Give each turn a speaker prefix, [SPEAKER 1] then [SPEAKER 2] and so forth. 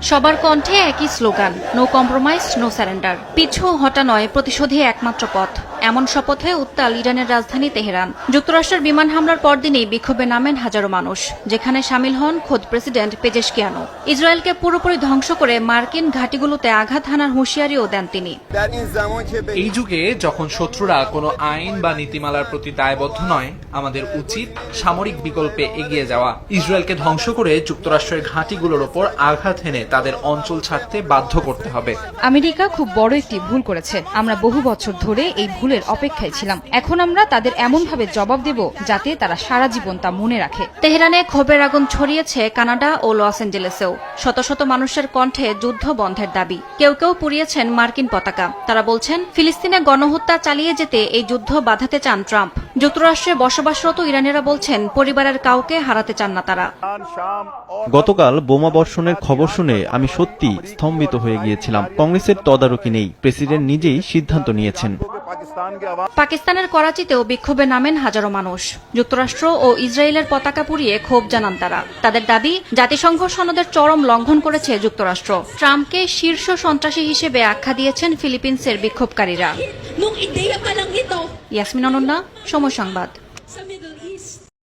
[SPEAKER 1] সবার কণ্ঠে একই slogan, no compromise no surrender. পিছু হটা নয়, প্রতিশোধে একমাত্র পথ। এমন শপথে উত্তাল ইরানের রাজধানী তেহরান। যুক্তরাষ্ট্রের বিমান হামলার পরদিনেই বিক্ষোভে নামেন হাজারো মানুষ, যেখানে সামিল হন খোদ প্রেসিডেন্ট পেজেশকিয়ানো। ইসরায়েলকে পুরোপুরি ধ্বংস করে মার্কিন ঘাঁটিগুলোতে আঘাত হানার হুঁশিয়ারিও দেন তিনি।
[SPEAKER 2] এই যুগে যখন শত্রুরা কোনো আইন বা নীতিমালার প্রতি দায়বদ্ধ নয়, আমাদের উচিত সামরিক বিকল্পে এগিয়ে যাওয়া। ইসরায়েলকে ধ্বংস করে যুক্তরাষ্ট্রের ঘাঁটিগুলোর ওপর আঘাত হেনে তাদের অঞ্চল ছাড়তে বাধ্য করতে হবে।
[SPEAKER 3] আমেরিকা খুব বড় একটি ভুল করেছে। আমরা বহু বছর ধরে এই ভুলের অপেক্ষায় ছিলাম। এখন আমরা তাদের এমনভাবে জবাব দেব যাতে তারা সারা জীবন তা মনে রাখে।
[SPEAKER 1] তেহরানে ক্ষোভের আগুন ছড়িয়েছে কানাডা ও লস অ্যাঞ্জেলেসেও। শত শত মানুষের কণ্ঠে যুদ্ধ বন্ধের দাবি। কেউ কেউ পুড়িয়েছেন মার্কিন পতাকা। তারা বলছেন, ফিলিস্তিনে গণহত্যা চালিয়ে যেতে এই যুদ্ধ বাধাতে চান ট্রাম্প। যুক্তরাষ্ট্রে বসবাসরত ইরানিরা বলছেন, পরিবারের কাউকে হারাতে চান না তারা।
[SPEAKER 4] গতকাল বোমা বর্ষণের খবর শুনে আমি সত্যি স্তম্ভিত হয়ে গিয়েছিলাম। কংগ্রেসের তদারকি নেই, প্রেসিডেন্ট নিজেই সিদ্ধান্ত নিয়েছেন।
[SPEAKER 1] পাকিস্তানের করাচিতেও বিক্ষোভে নামেন হাজারো মানুষ। যুক্তরাষ্ট্র ও ইসরায়েলের পতাকা পুড়িয়ে ক্ষোভ জানান তারা। তাদের দাবি, জাতিসংঘ সনদের চরম লঙ্ঘন করেছে যুক্তরাষ্ট্র। ট্রাম্পকে শীর্ষ সন্ত্রাসী হিসেবে আখ্যা দিয়েছেন ফিলিপিন্সের বিক্ষোভকারীরা। ইয়াসমিন অনন্যা, সময় সংবাদ।